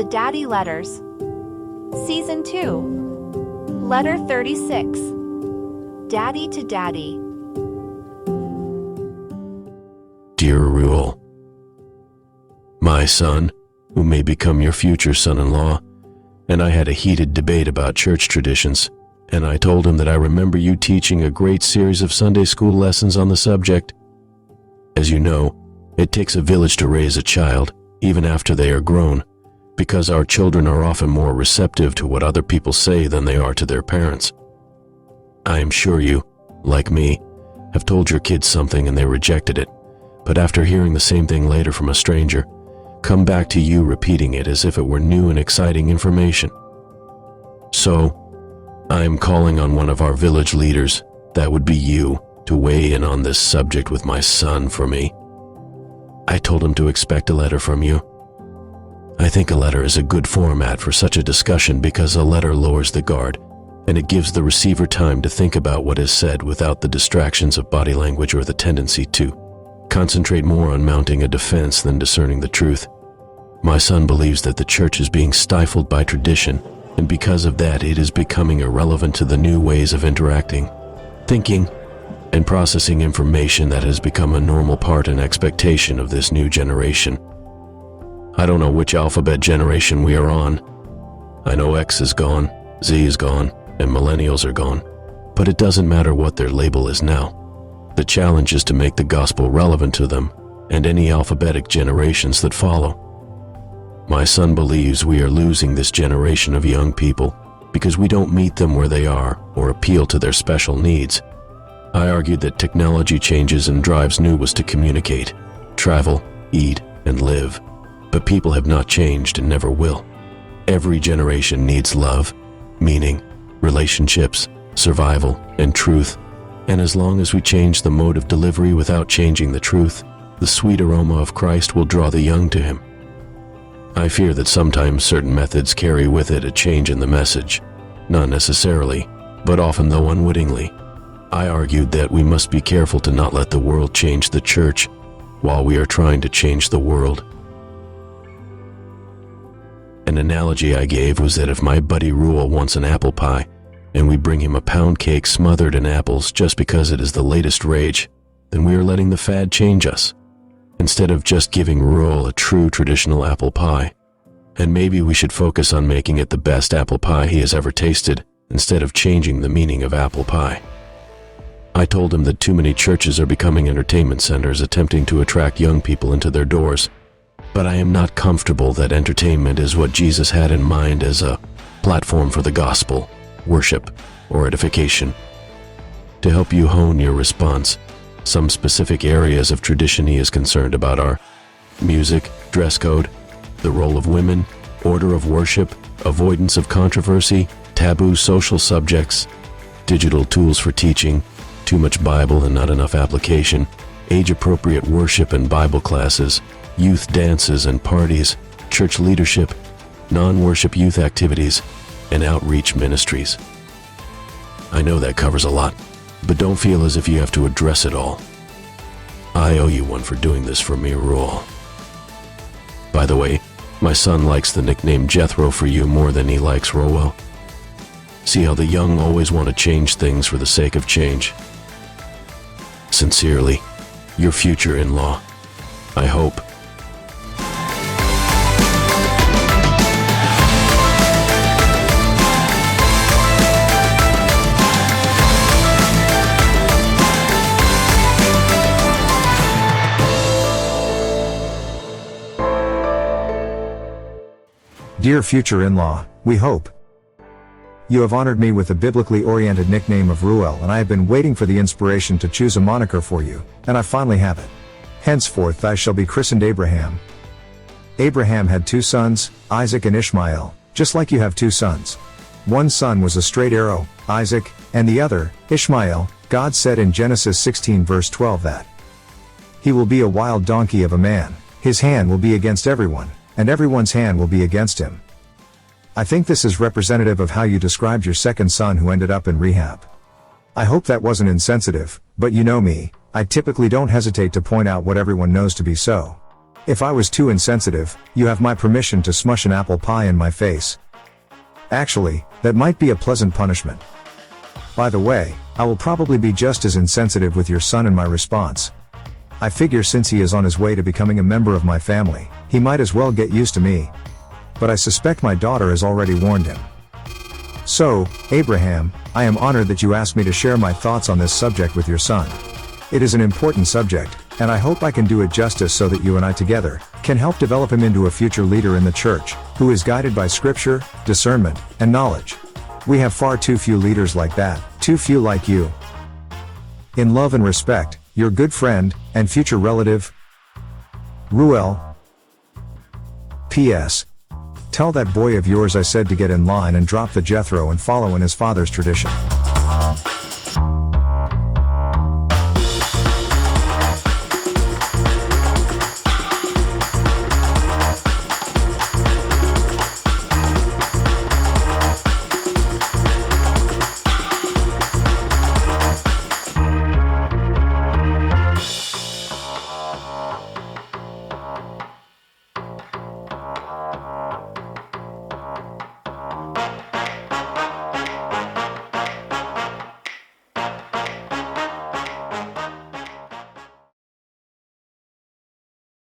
Daddy Letters. Season 2. Letter 36. Daddy to Daddy. Dear Ruel, my son, who may become your future son-in-law, and I had a heated debate about church traditions, and I told him that I remember you teaching a great series of Sunday school lessons on the subject. As you know, it takes a village to raise a child, even after they are grown, because our children are often more receptive to what other people say than they are to their parents. I am sure you, like me, have told your kids something and they rejected it, but after hearing the same thing later from a stranger, come back to you repeating it as if it were new and exciting information. So, I am calling on one of our village leaders, that would be you, to weigh in on this subject with my son for me. I told him to expect a letter from you. I think a letter is a good format for such a discussion because a letter lowers the guard, and it gives the receiver time to think about what is said without the distractions of body language or the tendency to concentrate more on mounting a defense than discerning the truth. My son believes that the church is being stifled by tradition, and because of that it is becoming irrelevant to the new ways of interacting, thinking, and processing information that has become a normal part and expectation of this new generation. I don't know which alphabet generation we are on. I know X is gone, Z is gone, and millennials are gone, but it doesn't matter what their label is now. The challenge is to make the gospel relevant to them and any alphabetic generations that follow. My son believes we are losing this generation of young people because we don't meet them where they are or appeal to their special needs. I argued that technology changes and drives new was to communicate, travel, eat, and live. But people have not changed and never will. Every generation needs love, meaning, relationships, survival, and truth. And as long as we change the mode of delivery without changing the truth, the sweet aroma of Christ will draw the young to him. I fear that sometimes certain methods carry with it a change in the message. Not necessarily, but often though unwittingly. I argued that we must be careful to not let the world change the church while we are trying to change the world. An analogy I gave was that if my buddy Ruel wants an apple pie, and we bring him a pound cake smothered in apples just because it is the latest rage, then we are letting the fad change us, instead of just giving Ruel a true traditional apple pie. And maybe we should focus on making it the best apple pie he has ever tasted, instead of changing the meaning of apple pie. I told him that too many churches are becoming entertainment centers attempting to attract young people into their doors. But I am not comfortable that entertainment is what Jesus had in mind as a platform for the gospel, worship, or edification. To help you hone your response, some specific areas of tradition he is concerned about are music, dress code, the role of women, order of worship, avoidance of controversy, taboo social subjects, digital tools for teaching, too much Bible and not enough application, age-appropriate worship and Bible classes, youth dances and parties, church leadership, non-worship youth activities, and outreach ministries. I know that covers a lot, but don't feel as if you have to address it all. I owe you one for doing this for me, Ruel. By the way, my son likes the nickname Jethro for you more than he likes Rowell. See how the young always want to change things for the sake of change. Sincerely, your future in-law. I hope. Dear future in-law, we hope. You have honored me with a biblically oriented nickname of Ruel, and I have been waiting for the inspiration to choose a moniker for you, and I finally have it. Henceforth I shall be christened Abraham. Abraham had 2 sons, Isaac and Ishmael, just like you have 2 sons. One son was a straight arrow, Isaac, and the other, Ishmael. God said in Genesis 16 verse 12 that he will be a wild donkey of a man, his hand will be against everyone, and everyone's hand will be against him. I think this is representative of how you described your second son who ended up in rehab. I hope that wasn't insensitive, but you know me, I typically don't hesitate to point out what everyone knows to be so. If I was too insensitive, you have my permission to smush an apple pie in my face. Actually, that might be a pleasant punishment. By the way, I will probably be just as insensitive with your son in my response. I figure since he is on his way to becoming a member of my family, he might as well get used to me. But I suspect my daughter has already warned him. So, Abraham, I am honored that you asked me to share my thoughts on this subject with your son. It is an important subject, and I hope I can do it justice so that you and I together can help develop him into a future leader in the church, who is guided by scripture, discernment, and knowledge. We have far too few leaders like that, too few like you. In love and respect, your good friend, and future relative, Ruel. P.S. Tell that boy of yours I said to get in line and drop the Jethro and follow in his father's tradition.